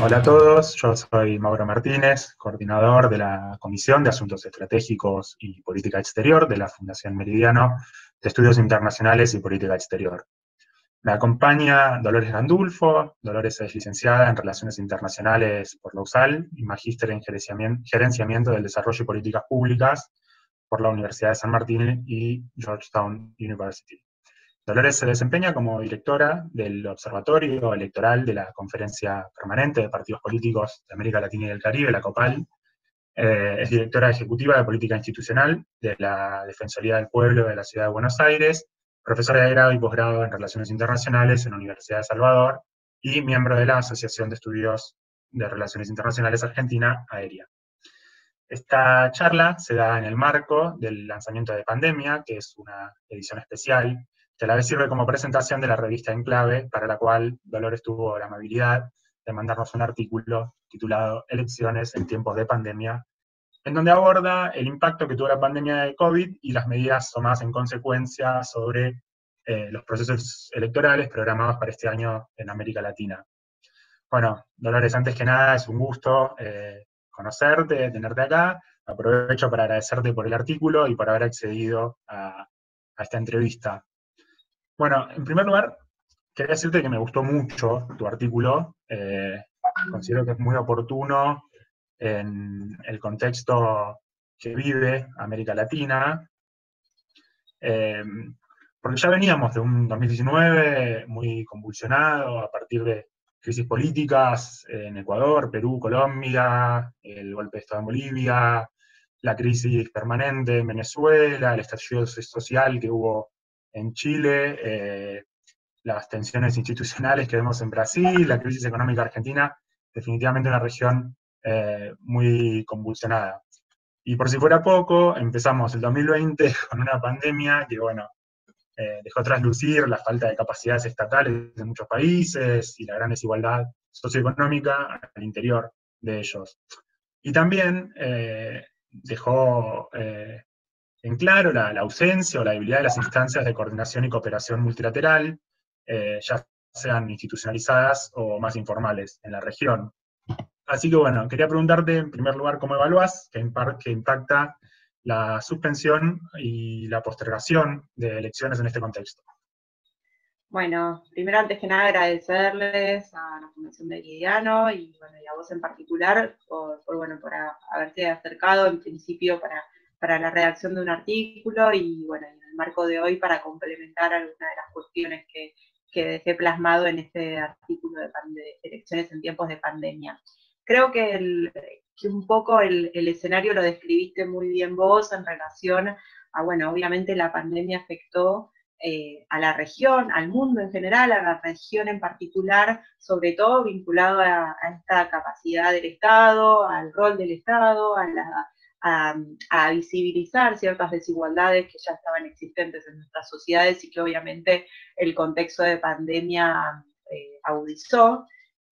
Hola a todos, yo soy Mauro Martínez, coordinador de la Comisión de Asuntos Estratégicos y Política Exterior de la Fundación Meridiano de Estudios Internacionales y Política Exterior. Me acompaña Dolores Gandulfo. Dolores es licenciada en Relaciones Internacionales por la USAL y magíster en Gerenciamiento del Desarrollo y Políticas Públicas por la Universidad de San Martín y Georgetown University. Dolores se desempeña como directora del Observatorio Electoral de la Conferencia Permanente de Partidos Políticos de América Latina y del Caribe, la COPAL. Es directora ejecutiva de Política Institucional de la Defensoría del Pueblo de la Ciudad de Buenos Aires, profesora de grado y posgrado en Relaciones Internacionales en la Universidad de Salvador y miembro de la Asociación de Estudios de Relaciones Internacionales Argentina, AERIA. Esta charla se da en el marco del lanzamiento de Pandemia, que es una edición especial, que a la vez sirve como presentación de la revista Enclave, para la cual Dolores tuvo la amabilidad de mandarnos un artículo titulado Elecciones en tiempos de pandemia, en donde aborda el impacto que tuvo la pandemia de COVID y las medidas tomadas en consecuencia sobre los procesos electorales programados para este año en América Latina. Bueno, Dolores, antes que nada es un gusto conocerte, tenerte acá. Aprovecho para agradecerte por el artículo y por haber accedido a esta entrevista. Bueno, en primer lugar, quería decirte que me gustó mucho tu artículo. Considero que es muy oportuno en el contexto que vive América Latina, porque ya veníamos de un 2019 muy convulsionado a partir de crisis políticas en Ecuador, Perú, Colombia, el golpe de Estado en Bolivia, la crisis permanente en Venezuela, el estallido social que hubo en Chile, las tensiones institucionales que vemos en Brasil, la crisis económica argentina, definitivamente una región muy convulsionada. Y por si fuera poco, empezamos el 2020 con una pandemia que, bueno, dejó traslucir la falta de capacidades estatales en muchos países y la gran desigualdad socioeconómica al interior de ellos. Y también dejó en claro la ausencia o la debilidad de las instancias de coordinación y cooperación multilateral, ya sean institucionalizadas o más informales en la región. Así que bueno, quería preguntarte en primer lugar cómo evaluás que impacta la suspensión y la postergación de elecciones en este contexto. Bueno, primero antes que nada agradecerles a la Fundación Meridiano y, bueno, y a vos en particular por haberte acercado en principio para la redacción de un artículo y, bueno, en el marco de hoy para complementar algunas de las cuestiones que dejé plasmado en este artículo de elecciones en tiempos de pandemia. Creo que un poco el escenario lo describiste muy bien vos en relación a, bueno, obviamente la pandemia afectó a la región, al mundo en general, a la región en particular, sobre todo vinculado a esta capacidad del Estado, al rol del Estado, a visibilizar ciertas desigualdades que ya estaban existentes en nuestras sociedades y que obviamente el contexto de pandemia agudizó.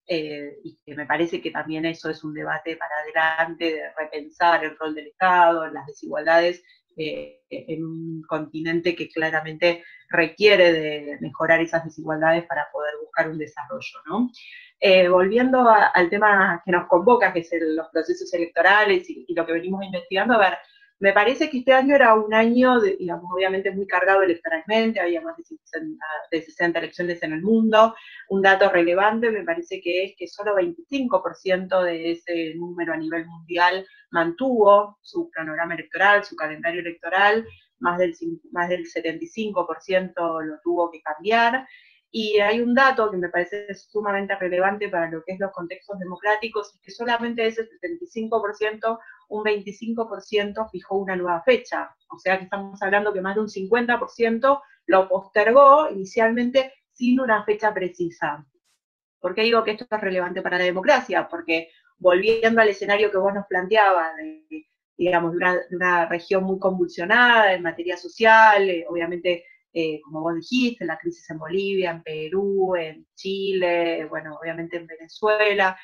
Y que me parece que también eso es un debate para adelante, de repensar el rol del Estado, las desigualdades en un continente que claramente requiere de mejorar esas desigualdades para poder buscar un desarrollo, ¿no? Volviendo al tema que nos convoca, que es los procesos electorales y lo que venimos investigando, a ver, me parece que este año era un año, digamos, obviamente muy cargado electoralmente, había más de 60 elecciones en el mundo. Un dato relevante me parece que es que solo 25% de ese número a nivel mundial mantuvo su cronograma electoral, su calendario electoral, más del 75% lo tuvo que cambiar. Y hay un dato que me parece sumamente relevante para lo que es los contextos democráticos, es que solamente de ese 75%, un 25% fijó una nueva fecha. O sea que estamos hablando que más de un 50% lo postergó inicialmente sin una fecha precisa. ¿Por qué digo que esto es relevante para la democracia? Porque volviendo al escenario que vos nos planteabas, digamos, de una región muy convulsionada en materia social, obviamente, como vos dijiste, la crisis en Bolivia, en Perú, en Chile, bueno, obviamente en Venezuela,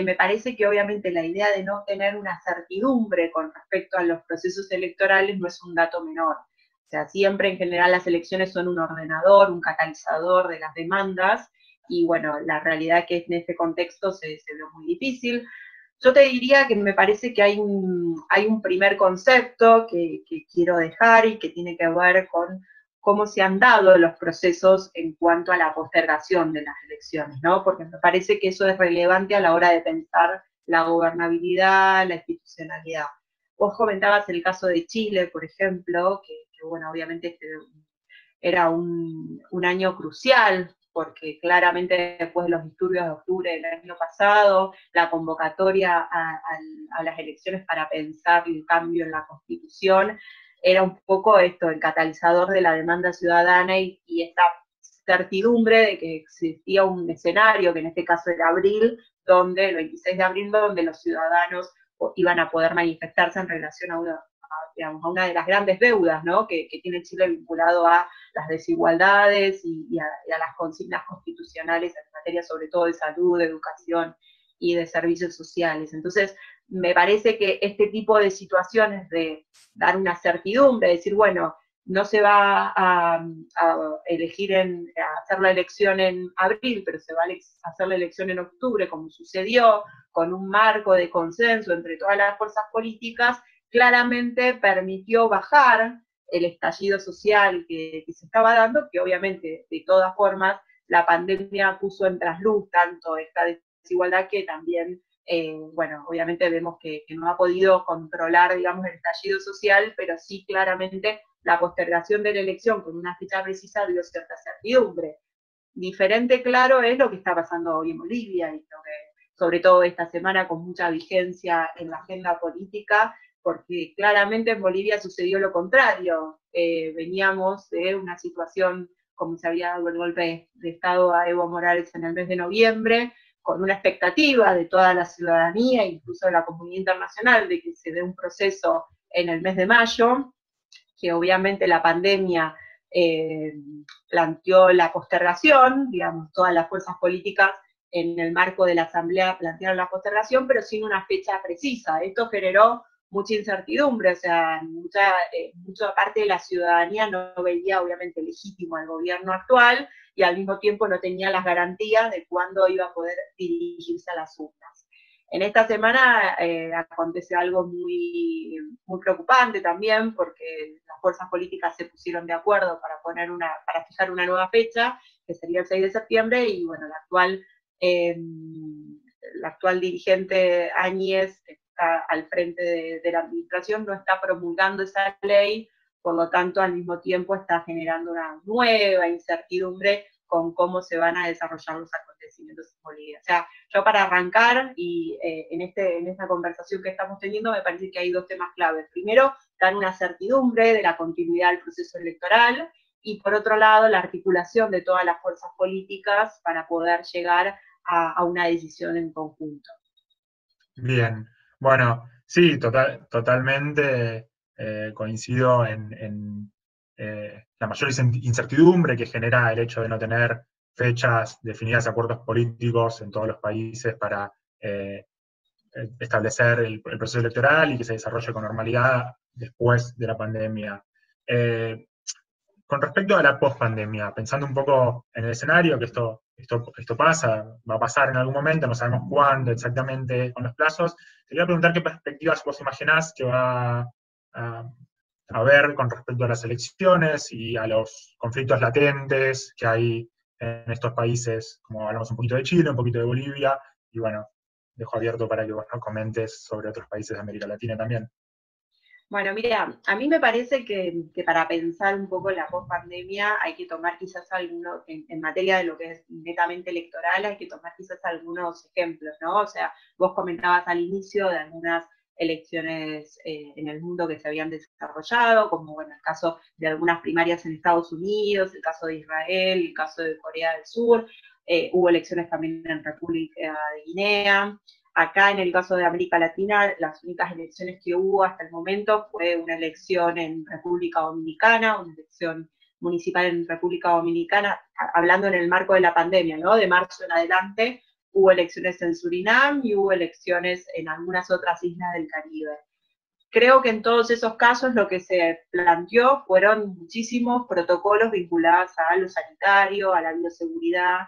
me parece que obviamente la idea de no tener una certidumbre con respecto a los procesos electorales no es un dato menor. O sea, siempre en general las elecciones son un ordenador, un catalizador de las demandas, y bueno, la realidad que en este contexto se ve muy difícil. Yo te diría que me parece que hay un primer concepto que quiero dejar y que tiene que ver con cómo se han dado los procesos en cuanto a la postergación de las elecciones, ¿no? Porque me parece que eso es relevante a la hora de pensar la gobernabilidad, la institucionalidad. Vos comentabas el caso de Chile, por ejemplo, que bueno, obviamente era un año crucial, porque claramente después de los disturbios de octubre del año pasado, la convocatoria a las elecciones para pensar el cambio en la Constitución era un poco esto, el catalizador de la demanda ciudadana y esta certidumbre de que existía un escenario, que en este caso era abril, donde el 26 de abril, donde los ciudadanos iban a poder manifestarse en relación digamos, a una de las grandes deudas, ¿no? que tiene Chile vinculado a las desigualdades y a las consignas constitucionales en materia sobre todo de salud, de educación y de servicios sociales. Entonces, me parece que este tipo de situaciones de dar una certidumbre, decir, bueno, no se va a elegir a hacer la elección en abril, pero se va a hacer la elección en octubre, como sucedió, con un marco de consenso entre todas las fuerzas políticas, claramente permitió bajar el estallido social que se estaba dando, que obviamente, de todas formas, la pandemia puso en trasluz tanto esta desigualdad que también, bueno, obviamente vemos que no ha podido controlar, digamos, el estallido social, pero sí claramente la postergación de la elección con una fecha precisa dio cierta certidumbre. Diferente, claro, es lo que está pasando hoy en Bolivia y lo que, sobre todo esta semana, con mucha vigencia en la agenda política, porque claramente en Bolivia sucedió lo contrario. Veníamos de una situación, como se había dado el golpe de Estado a Evo Morales en el mes de noviembre, con una expectativa de toda la ciudadanía, incluso de la comunidad internacional, de que se dé un proceso en el mes de mayo, que obviamente la pandemia planteó la postergación, digamos, todas las fuerzas políticas en el marco de la Asamblea plantearon la postergación, pero sin una fecha precisa. Esto generó mucha incertidumbre, o sea, mucha parte de la ciudadanía no veía obviamente legítimo al gobierno actual y al mismo tiempo no tenía las garantías de cuándo iba a poder dirigirse a las urnas. En esta semana acontece algo muy, muy preocupante también, porque las fuerzas políticas se pusieron de acuerdo para fijar una nueva fecha, que sería el 6 de septiembre, y bueno, la actual dirigente Áñez está al frente de la administración, no está promulgando esa ley, por lo tanto, al mismo tiempo está generando una nueva incertidumbre con cómo se van a desarrollar los acontecimientos en Bolivia. O sea, yo para arrancar, y en esta conversación que estamos teniendo, me parece que hay dos temas claves. Primero, dar una certidumbre de la continuidad del proceso electoral, y por otro lado, la articulación de todas las fuerzas políticas para poder llegar a una decisión en conjunto. Bien, bueno, sí, totalmente coincido en la mayor incertidumbre que genera el hecho de no tener fechas definidas, acuerdos políticos en todos los países para establecer el proceso electoral y que se desarrolle con normalidad después de la pandemia. Con respecto a la pospandemia, pensando un poco en el escenario, que esto pasa, va a pasar en algún momento, no sabemos cuándo exactamente con los plazos, te quería preguntar qué perspectivas vos imaginás que va a haber con respecto a las elecciones y a los conflictos latentes que hay en estos países, como hablamos un poquito de Chile, un poquito de Bolivia, y bueno, dejo abierto para que vos nos comentes sobre otros países de América Latina también. Bueno, mira, a mí me parece que para pensar un poco en la pospandemia hay que tomar quizás algunos, en materia de lo que es netamente electoral, hay que tomar quizás algunos ejemplos, ¿no? O sea, vos comentabas al inicio de algunas elecciones en el mundo que se habían desarrollado, como bueno, el caso de algunas primarias en Estados Unidos, el caso de Israel, el caso de Corea del Sur, hubo elecciones también en República de Guinea. Acá, en el caso de América Latina, las únicas elecciones que hubo hasta el momento fue una elección en República Dominicana, una elección municipal en República Dominicana, hablando en el marco de la pandemia, ¿no? De marzo en adelante, hubo elecciones en Surinam y hubo elecciones en algunas otras islas del Caribe. Creo que en todos esos casos lo que se planteó fueron muchísimos protocolos vinculados a lo sanitario, a la bioseguridad,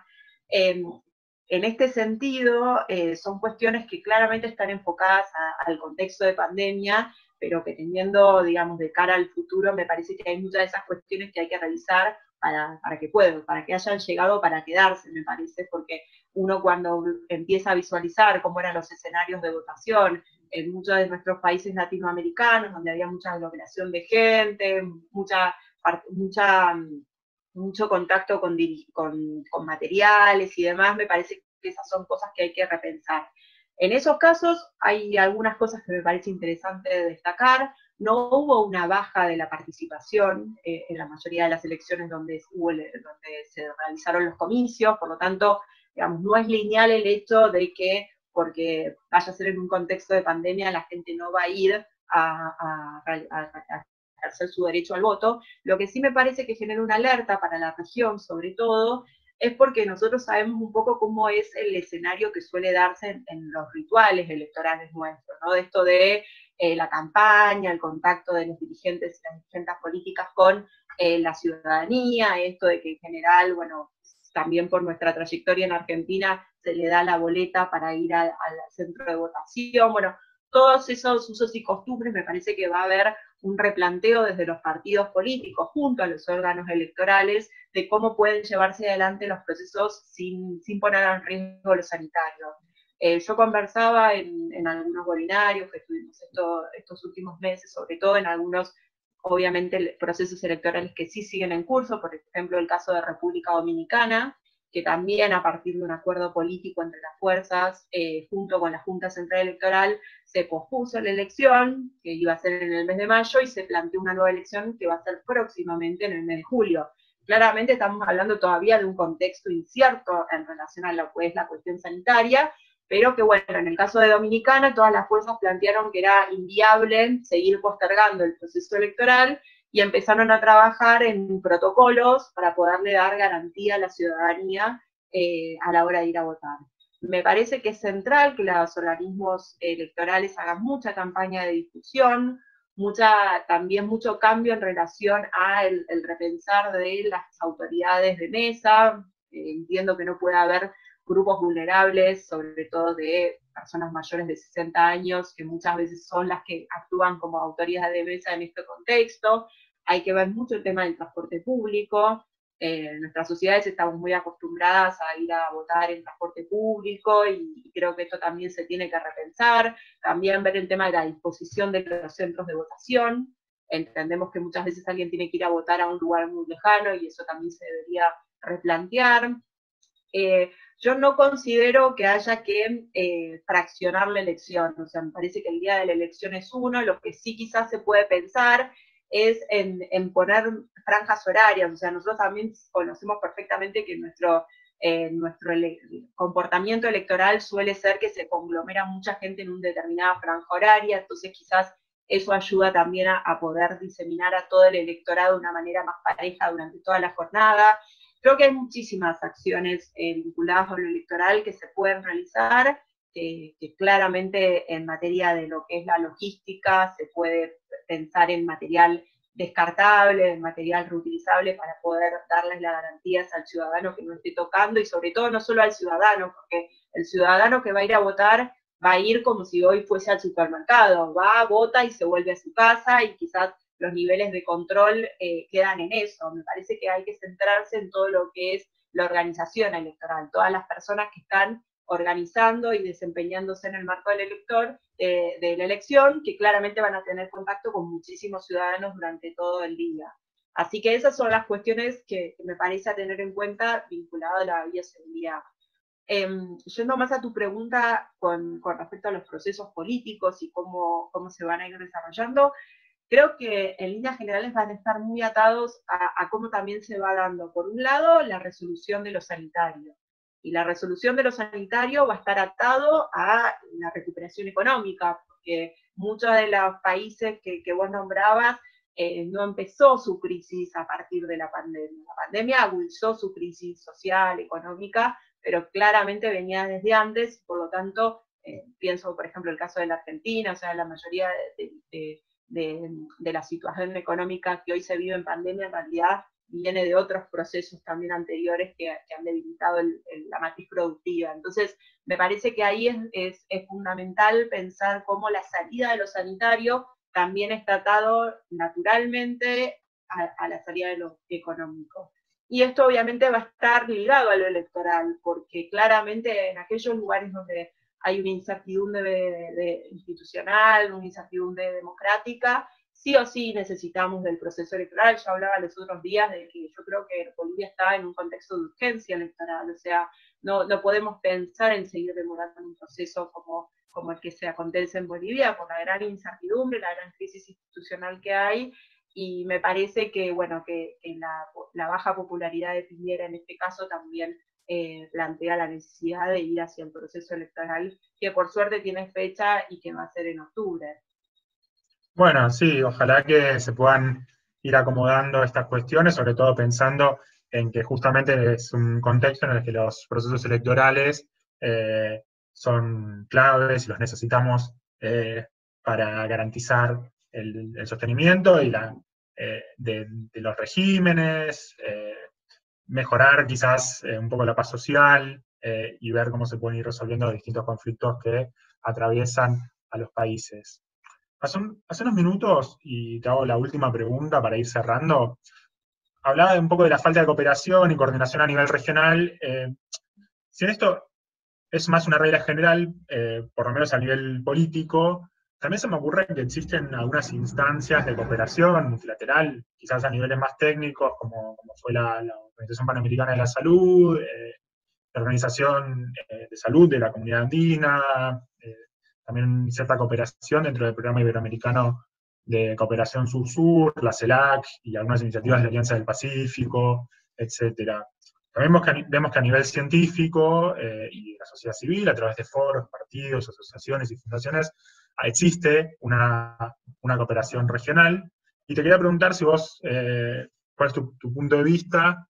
En este sentido, son cuestiones que claramente están enfocadas al contexto de pandemia, pero que teniendo, digamos, de cara al futuro, me parece que hay muchas de esas cuestiones que hay que revisar para que hayan llegado para quedarse, me parece, porque uno cuando empieza a visualizar cómo eran los escenarios de votación en muchos de nuestros países latinoamericanos, donde había mucha aglomeración de gente, mucho contacto con materiales y demás, me parece que esas son cosas que hay que repensar. En esos casos hay algunas cosas que me parece interesante destacar. No hubo una baja de la participación en la mayoría de las elecciones donde se realizaron los comicios, por lo tanto, digamos, no es lineal el hecho de que porque vaya a ser en un contexto de pandemia la gente no va a ir a ejercer su derecho al voto. Lo que sí me parece que genera una alerta para la región, sobre todo, es porque nosotros sabemos un poco cómo es el escenario que suele darse en los rituales electorales nuestros, ¿no? De esto de la campaña, el contacto de los dirigentes y las dirigentes políticas con la ciudadanía, esto de que en general, bueno, también por nuestra trayectoria en Argentina se le da la boleta para ir al centro de votación, bueno, todos esos usos y costumbres me parece que va a haber un replanteo desde los partidos políticos junto a los órganos electorales de cómo pueden llevarse adelante los procesos sin poner en riesgo lo sanitario. Yo conversaba en algunos webinarios que estuvimos estos últimos meses, sobre todo en algunos, obviamente, procesos electorales que sí siguen en curso, por ejemplo, el caso de República Dominicana, que también a partir de un acuerdo político entre las fuerzas, junto con la Junta Central Electoral, se pospuso la elección, que iba a ser en el mes de mayo, y se planteó una nueva elección que va a ser próximamente en el mes de julio. Claramente estamos hablando todavía de un contexto incierto en relación a lo que es la cuestión sanitaria, pero que bueno, en el caso de Dominicana, todas las fuerzas plantearon que era inviable seguir postergando el proceso electoral y empezaron a trabajar en protocolos para poderle dar garantía a la ciudadanía a la hora de ir a votar. Me parece que es central que los organismos electorales hagan mucha campaña de difusión, también mucho cambio en relación al repensar de las autoridades de mesa. Entiendo que no puede haber grupos vulnerables, sobre todo de personas mayores de 60 años, que muchas veces son las que actúan como autoridades de mesa en este contexto. Hay que ver mucho el tema del transporte público. En nuestras sociedades estamos muy acostumbradas a ir a votar en transporte público y creo que esto también se tiene que repensar. También ver el tema de la disposición de los centros de votación. Entendemos que muchas veces alguien tiene que ir a votar a un lugar muy lejano y eso también se debería replantear. Yo no considero que haya que fraccionar la elección, o sea, me parece que el día de la elección es uno, lo que sí quizás se puede pensar es en poner franjas horarias, o sea, nosotros también conocemos perfectamente que nuestro comportamiento electoral suele ser que se conglomera mucha gente en una determinada franja horaria, entonces quizás eso ayuda también a poder diseminar a todo el electorado de una manera más pareja durante toda la jornada. Creo que hay muchísimas acciones vinculadas a lo electoral que se pueden realizar, que claramente en materia de lo que es la logística se puede pensar en material descartable, en material reutilizable para poder darles las garantías al ciudadano que no esté tocando y sobre todo no solo al ciudadano, porque el ciudadano que va a ir a votar va a ir como si hoy fuese al supermercado, va, vota y se vuelve a su casa y quizás los niveles de control quedan en eso. Me parece que hay que centrarse en todo lo que es la organización electoral, todas las personas que están organizando y desempeñándose en el marco del elector, de la elección, que claramente van a tener contacto con muchísimos ciudadanos durante todo el día. Así que esas son las cuestiones que me parece a tener en cuenta vinculadas a la bioseguridad. Yendo más a tu pregunta con respecto a los procesos políticos y cómo se van a ir desarrollando, creo que en líneas generales van a estar muy atados a cómo también se va dando, por un lado, la resolución de lo sanitario. Y la resolución de lo sanitario va a estar atado a la recuperación económica, porque muchos de los países que vos nombrabas no empezó su crisis a partir de la pandemia. La pandemia agudizó su crisis social, económica, pero claramente venía desde antes, por lo tanto, pienso, por ejemplo, el caso de la Argentina, o sea, la mayoría de la situación económica que hoy se vive en pandemia, en realidad viene de otros procesos también anteriores que han debilitado la matriz productiva. Entonces, me parece que ahí es fundamental pensar cómo la salida de lo sanitario también está atado naturalmente a la salida de lo económico. Y esto obviamente va a estar ligado a lo electoral, porque claramente en aquellos lugares donde hay una incertidumbre institucional, una incertidumbre democrática, sí o sí necesitamos del proceso electoral. Yo hablaba los otros días de que yo creo que Bolivia está en un contexto de urgencia electoral, o sea, no podemos pensar en seguir demorando un proceso como el que se acontece en Bolivia por la gran incertidumbre, la gran crisis institucional que hay, y me parece que, bueno, que la baja popularidad de Piñera en este caso también plantea la necesidad de ir hacia el proceso electoral, que por suerte tiene fecha y que va a ser en octubre. Bueno, sí, ojalá que se puedan ir acomodando estas cuestiones, sobre todo pensando en que justamente es un contexto en el que los procesos electorales son claves y los necesitamos para garantizar el sostenimiento y de los regímenes, mejorar quizás un poco la paz social y ver cómo se pueden ir resolviendo los distintos conflictos que atraviesan a los países. Hace unos minutos, y te hago la última pregunta para ir cerrando, hablaba un poco de la falta de cooperación y coordinación a nivel regional. Si esto es más una regla general, por lo menos a nivel político, también se me ocurre que existen algunas instancias de cooperación multilateral, quizás a niveles más técnicos, como fue la Organización Panamericana de la Salud, la Organización de Salud de la Comunidad Andina, también cierta cooperación dentro del Programa Iberoamericano de Cooperación Sur-Sur, la CELAC y algunas iniciativas de la Alianza del Pacífico, etc. También vemos que a nivel científico y de la sociedad civil, a través de foros, partidos, asociaciones y fundaciones, existe una cooperación regional. Y te quería preguntar si vos, cuál es tu punto de vista,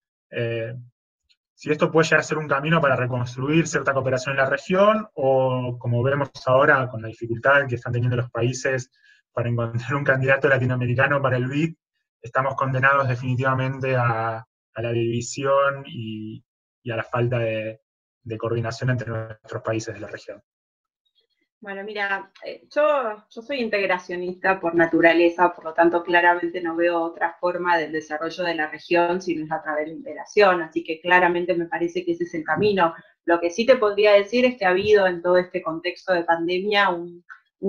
si esto puede llegar a ser un camino para reconstruir cierta cooperación en la región, o como vemos ahora con la dificultad que están teniendo los países para encontrar un candidato latinoamericano para el BID, estamos condenados definitivamente a la división y a la falta de coordinación entre nuestros países de la región. Bueno, mira, yo soy integracionista por naturaleza, por lo tanto claramente no veo otra forma del desarrollo de la región si no es a través de la integración, así que claramente me parece que ese es el camino. Lo que sí te podría decir es que ha habido en todo este contexto de pandemia un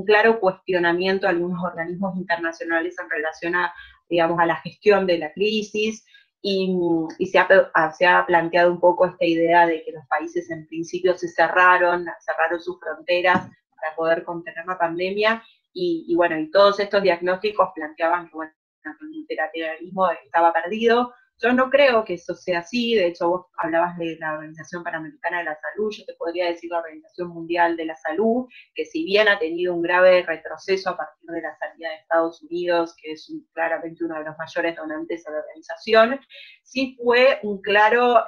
claro cuestionamiento a algunos organismos internacionales en relación a, digamos, a la gestión de la crisis, y se ha planteado un poco esta idea de que los países en principio cerraron sus fronteras para poder contener la pandemia, y bueno, y todos estos diagnósticos planteaban que, bueno, el multilateralismo estaba perdido. Yo no creo que eso sea así, de hecho vos hablabas de la Organización Panamericana de la Salud, yo te podría decir la Organización Mundial de la Salud, que si bien ha tenido un grave retroceso a partir de la salida de Estados Unidos, que es claramente uno de los mayores donantes a la organización, sí fue un claro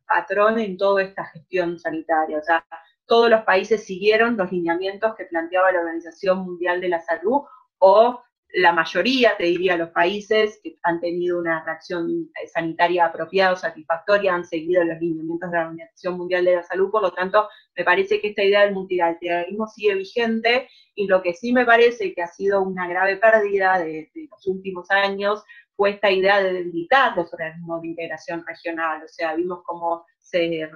patrón en toda esta gestión sanitaria. O sea, todos los países siguieron los lineamientos que planteaba la Organización Mundial de la Salud, o la mayoría, te diría, los países que han tenido una reacción sanitaria apropiada o satisfactoria han seguido los lineamientos de la Organización Mundial de la Salud. Por lo tanto, me parece que esta idea del multilateralismo sigue vigente, y lo que sí me parece que ha sido una grave pérdida de los últimos años fue esta idea de debilitar los organismos de integración regional. O sea, vimos cómo se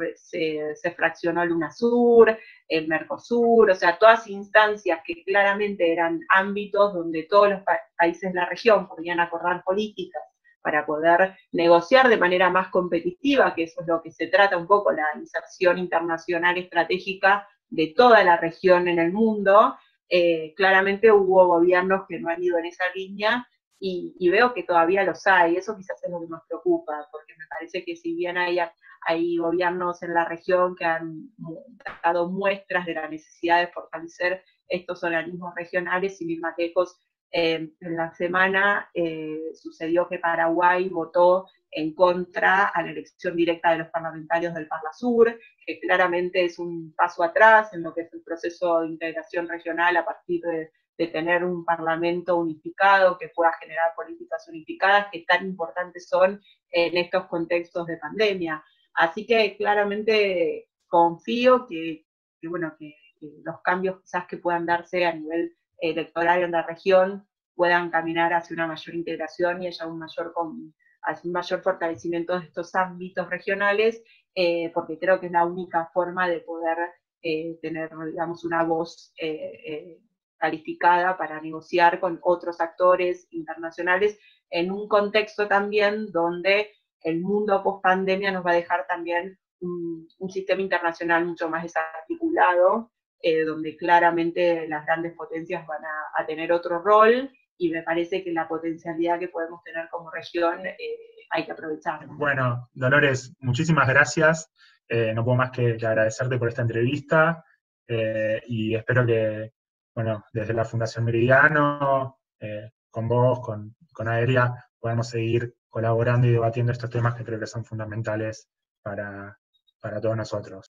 fraccionó el UNASUR, el Mercosur, o sea, todas instancias que claramente eran ámbitos donde todos los países de la región podían acordar políticas para poder negociar de manera más competitiva, que eso es lo que se trata un poco, la inserción internacional estratégica de toda la región en el mundo. Claramente hubo gobiernos que no han ido en esa línea, y veo que todavía los hay. Eso quizás es lo que nos preocupa, porque me parece que si bien hay gobiernos en la región que han dado muestras de la necesidad de fortalecer estos organismos regionales, y más lejos, en la semana sucedió que Paraguay votó en contra a la elección directa de los parlamentarios del Parlasur, que claramente es un paso atrás en lo que es el proceso de integración regional a partir de tener un parlamento unificado que pueda generar políticas unificadas que tan importantes son en estos contextos de pandemia. Así que claramente confío bueno, que los cambios quizás que puedan darse a nivel electoral en la región puedan caminar hacia una mayor integración y haya hacia un mayor fortalecimiento de estos ámbitos regionales, porque creo que es la única forma de poder tener, digamos, una voz calificada para negociar con otros actores internacionales en un contexto también donde el mundo post pandemia nos va a dejar también un sistema internacional mucho más desarticulado, donde claramente las grandes potencias van a tener otro rol, y me parece que la potencialidad que podemos tener como región hay que aprovecharla. Bueno, Dolores, muchísimas gracias. No puedo más que agradecerte por esta entrevista y espero que, bueno, desde la Fundación Meridiano, con vos, con Aérea, podamos seguir colaborando y debatiendo estos temas que creo que son fundamentales para todos nosotros.